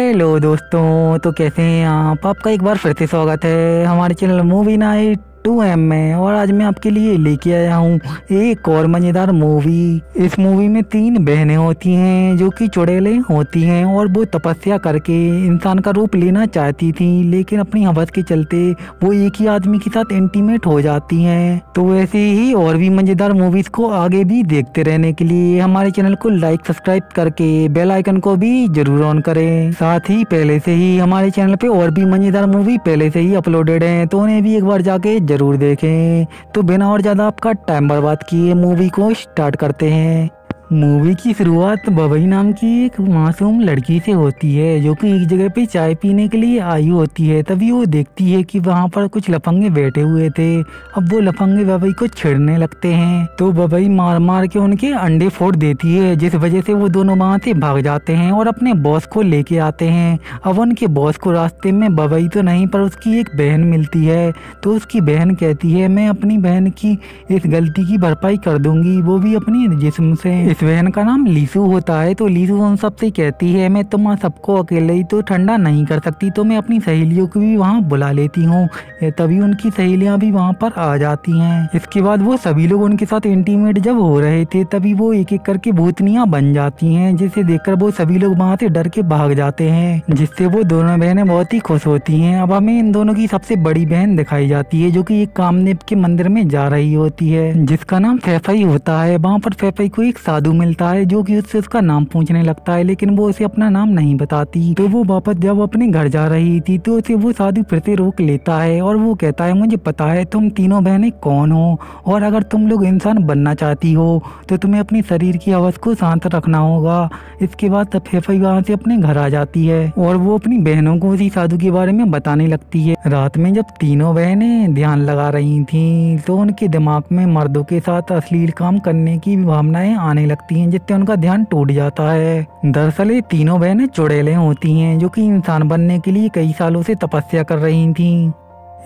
Hello दोस्तों, तो कैसे हैं आप। आपका एक बार फिर से स्वागत है हमारे चैनल मूवी नाइट 2M में। और आज मैं आपके लिए लेके आया हूँ एक और मजेदार मूवी। इस मूवी में तीन बहनें होती हैं जो कि चुड़ैलें होती हैं और वो तपस्या करके इंसान का रूप लेना चाहती थी, लेकिन अपनी हवस के चलते वो एक ही आदमी के साथ इंटीमेट हो जाती हैं। तो ऐसे ही और भी मजेदार मूवीज को आगे भी देखते रहने के लिए हमारे चैनल को लाइक सब्सक्राइब करके बेल आइकन को भी जरूर ऑन करें। साथ ही पहले से ही हमारे चैनल पे और भी मजेदार मूवी पहले से ही अपलोडेड हैं, तो उन्हें भी एक बार जाके जरूर देखें। तो बिना और ज्यादा आपका टाइम बर्बाद किए मूवी को स्टार्ट करते हैं। मूवी की शुरुआत बबई नाम की एक मासूम लड़की से होती है जो कि एक जगह पे चाय पीने के लिए आई होती है। तभी वो देखती है कि वहाँ पर कुछ लफंगे बैठे हुए थे। अब वो लफंगे बबई को छेड़ने लगते हैं, तो बबई मार मार के उनके अंडे फोड़ देती है, जिस वजह से वो दोनों वहाँ से भाग जाते हैं और अपने बॉस को लेके आते हैं। अब उनके बॉस को रास्ते में बबई तो नहीं पर उसकी एक बहन मिलती है। तो उसकी बहन कहती है मैं अपनी बहन की इस गलती की भरपाई कर दूंगी, वो भी अपनी जिस्म से। इस बहन का नाम लीसू होता है। तो लीसू उन सबसे कहती है मैं तुम सबको अकेले ही तो ठंडा नहीं कर सकती, तो मैं अपनी सहेलियों को भी वहाँ बुला लेती हूँ। तभी उनकी सहेलियाँ भी वहाँ पर आ जाती हैं। इसके बाद वो सभी लोग उनके साथ इंटीमेट जब हो रहे थे तभी वो एक एक करके भूतनियाँ बन जाती हैं, जिसे देखकर वो सभी लोग वहाँ से डर के भाग जाते हैं, जिससे वो दोनों बहनें बहुत ही खुश होती हैं। अब हमें इन दोनों की सबसे बड़ी बहन दिखाई जाती है जो कि एक कामदेव के मंदिर में जा रही होती है, जिसका नाम फैफई होता है। वहाँ पर फैफई को एक साधु मिलता है जो कि उससे उसका नाम पूछने लगता है, लेकिन वो उसे अपना नाम नहीं बताती। तो वो वापस जब अपने घर जा रही थी तो उसे वो साधु फिर से रोक लेता है और वो कहता है मुझे पता है तुम तीनों बहनें कौन हो, और अगर तुम लोग इंसान बनना चाहती हो तो तुम्हें अपने शरीर की हवस को शांत रखना होगा। इसके बाद फैफई वहाँ से अपने घर आ जाती है और वो अपनी बहनों को उसी साधु के बारे में बताने लगती है। रात में जब तीनों बहनें ध्यान लगा रही थी तो उनके दिमाग में मर्दों के साथ अश्लील काम करने की भावनाएं आने लगती हैं, जिससे उनका ध्यान टूट जाता है। दरअसल ये तीनों बहनें चुड़ैलें होती हैं जो कि इंसान बनने के लिए कई सालों से तपस्या कर रही थीं।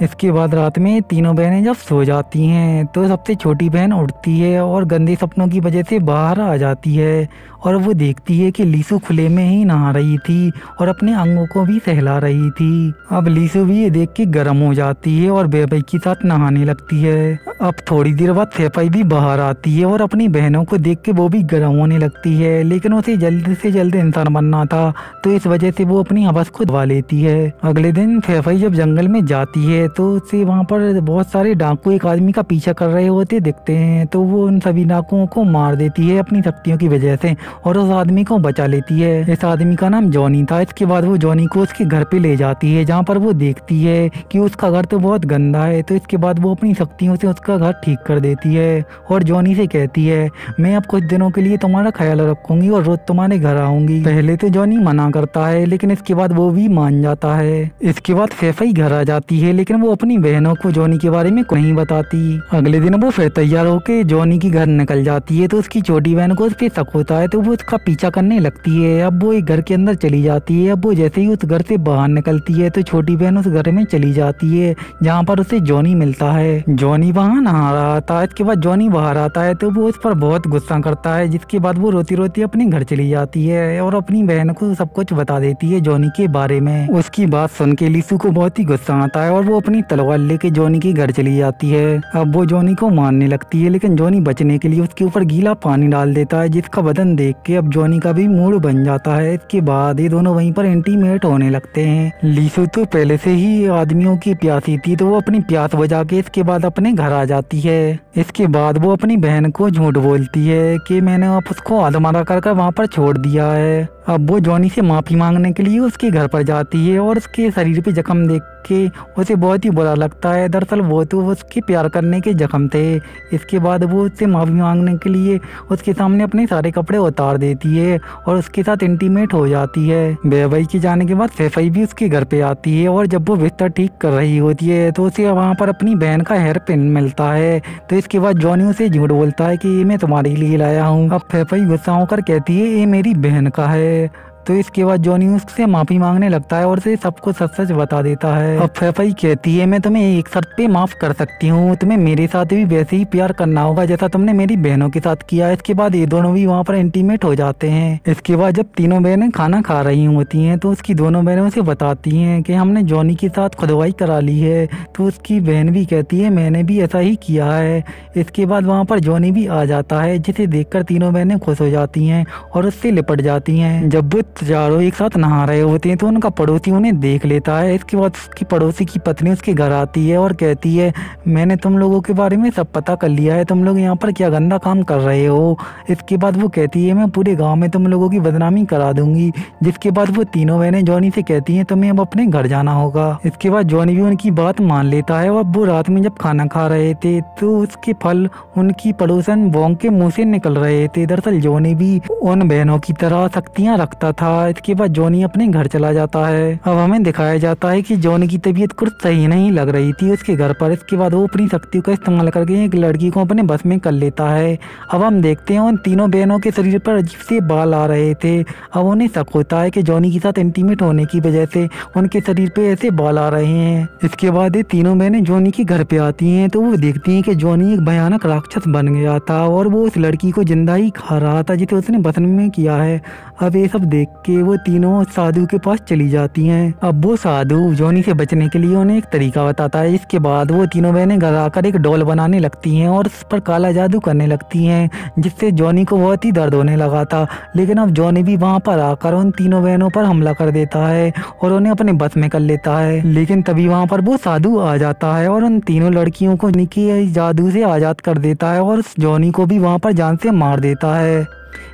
इसके बाद रात में तीनों बहनें जब सो जाती हैं तो सबसे छोटी बहन उठती है और गंदे सपनों की वजह से बाहर आ जाती है और वो देखती है कि लीसू खुले में ही नहा रही थी और अपने अंगों को भी सहला रही थी। अब लीसू भी ये देख के गर्म हो जाती है और बेबई के साथ नहाने लगती है। अब थोड़ी देर बाद फैफई भी बाहर आती है और अपनी बहनों को देख के वो भी गर्म होने लगती है, लेकिन उसे जल्द से जल्द इंसान बनना था तो इस वजह से वो अपनी हवस को दबा लेती है। अगले दिन फैफई जब जंगल में जाती है तो उसे वहाँ पर बहुत सारे डाकू एक आदमी का पीछा कर रहे होते दिखते हैं। तो वो उन सभी डाकुओं को मार देती है अपनी शक्तियों की वजह से और उस आदमी को बचा लेती है। इस आदमी का नाम जॉनी था। इसके बाद वो जॉनी को उसके घर पे ले जाती है, जहाँ पर वो देखती है कि उसका घर तो बहुत गंदा है। तो इसके बाद वो अपनी शक्तियों से उसका घर ठीक कर देती है और जॉनी से कहती है मैं अब कुछ दिनों के लिए तुम्हारा ख्याल रखूंगी और रोज तुम्हारे घर आऊंगी। पहले तो जॉनी मना करता है, लेकिन इसके बाद वो भी मान जाता है। इसके बाद फैफई घर आ जाती है, लेकिन वो अपनी बहनों को जॉनी के बारे में नहीं बताती। अगले दिन वो फिर तैयार होकर जॉनी के घर निकल जाती है। तो उसकी छोटी बहन को उस पर शक होता है तो वो उसका पीछा करने लगती है। अब वो एक घर के अंदर चली जाती है। अब वो जैसे ही उस घर से बाहर निकलती है तो छोटी बहन उस घर में चली जाती है जहाँ पर उसे जॉनी मिलता है। जॉनी वहाँ नहा रहा था। इसके बाद जॉनी बाहर आता है तो वो उस पर बहुत गुस्सा करता है, जिसके बाद वो रोती रोती अपने घर चली जाती है और अपनी बहन को सब कुछ बता देती है जॉनी के बारे में। उसकी बात सुन के लीसू को बहुत ही गुस्सा आता है और वो अपनी तलवार लेके जॉनी के घर चली जाती है। अब वो जॉनी को मारने लगती है, लेकिन जॉनी बचने के लिए उसके ऊपर गीला पानी डाल देता है, जिसका बदन देख के अब जॉनी का भी मूड बन जाता है। इसके बाद ये दोनों वहीं पर इंटीमेट होने लगते हैं। लीसू तो पहले से ही आदमियों की प्यासी थी तो वो अपनी प्यास बुझा के इसके बाद अपने घर आ जाती है। इसके बाद वो अपनी बहन को झूठ बोलती है कि मैंने आप उसको आधमरा कर वहाँ पर छोड़ दिया है। अब वो जॉनी से माफी मांगने के लिए उसके घर पर जाती है और उसके शरीर पे जख्म देख के उसे बहुत ही बुरा लगता है। दरअसल वो तो उसके प्यार करने के जख्म थे। इसके बाद वो उससे माफी मांगने के लिए उसके सामने अपने सारे कपड़े उतार देती है और उसके साथ इंटीमेट हो जाती है। बेबई के जाने के बाद फैफई भी उसके घर पे आती है और जब वो बिस्तर ठीक कर रही होती है तो उसे वहाँ पर अपनी बहन का हेयर पिन मिलता है। तो इसके बाद जॉनी उसे झूठ बोलता है कि ये मैं तुम्हारे लिए लाया हूँ। अब फैफई गुस्सा होकर कहती है ये मेरी बहन का है। तो इसके बाद जॉनी उससे माफी मांगने लगता है और उसे सबको सच सच बता देता है। अब फेफई कहती है मैं तुम्हें एक शर्त पे माफ कर सकती हूँ, तुम्हें मेरे साथ भी वैसे ही प्यार करना होगा जैसा तुमने मेरी बहनों के साथ किया। इसके बाद ये दोनों भी वहाँ पर इंटीमेट हो जाते हैं। इसके बाद जब तीनों बहनें खाना खा रही होती हैं तो उसकी दोनों बहनें उसे बताती हैं कि हमने जॉनी के साथ खुदवाई करा ली है। तो उसकी बहन भी कहती है मैंने भी ऐसा ही किया है। इसके बाद वहाँ पर जॉनी भी आ जाता है जिसे देखकर तीनों बहनें खुश हो जाती हैं और उससे लिपट जाती हैं। जब वो चारों एक साथ नहा रहे होते हैं तो उनका पड़ोसी उन्हें देख लेता है। इसके बाद उसकी पड़ोसी की पत्नी उसके घर आती है और कहती है मैंने तुम लोगों के बारे में सब पता कर लिया है, तुम लोग यहाँ पर क्या गंदा काम कर रहे हो। इसके बाद वो कहती है मैं पूरे गांव में तुम लोगों की बदनामी करा दूंगी। जिसके बाद वो तीनों बहनें जॉनी से कहती हैं तुम्हें अब अपने घर जाना होगा। इसके बाद जॉनी भी उनकी बात मान लेता है। और वो रात में जब खाना खा रहे थे तो उसके फल उनकी पड़ोसन वोंग के मुंह से निकल रहे थे। दरअसल जॉनी भी उन बहनों की तरह शक्तियाँ रखता था। इसके बाद जॉनी अपने घर चला जाता है। अब हमें दिखाया जाता है कि जॉनी की तबीयत कुछ सही नहीं लग रही थी उसके घर पर। इसके बाद वो अपनी शक्तियों का इस्तेमाल करके एक लड़की को अपने बस में कर लेता है। अब हम देखते हैं उन तीनों बहनों के शरीर पर अजीब से बाल आ रहे थे। अब उन्हें शक होता है कि जॉनी के साथ इंटीमेट होने की वजह से उनके शरीर पे ऐसे बाल आ रहे हैं। इसके बाद ये तीनों बहनें जॉनी के घर पे आती हैं तो वो देखती हैं कि जॉनी एक भयानक राक्षस बन गया था और वो उस लड़की को जिंदा ही खा रहा था जिसे उसने बचपन में किया है। अब ये सब देख के वो तीनों साधु के पास चली जाती हैं। अब वो साधु जॉनी से बचने के लिए उन्हें एक तरीका बताता है। इसके बाद वो तीनों बहनें घर आकर एक डॉल बनाने लगती हैं और उस पर काला जादू करने लगती हैं जिससे जॉनी को बहुत ही दर्द होने लगा था। लेकिन अब जॉनी भी वहाँ पर आकर उन तीनों बहनों पर हमला कर देता है और उन्हें अपने बस में कर लेता है। लेकिन तभी वहाँ पर वो साधु आ जाता है और उन तीनों लड़कियों को निकी जादू से आज़ाद कर देता है और उस जॉनी को भी वहाँ पर जान से मार देता है।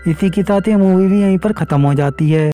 इसी के साथ ये मूवी भी यहीं पर ख़त्म हो जाती है।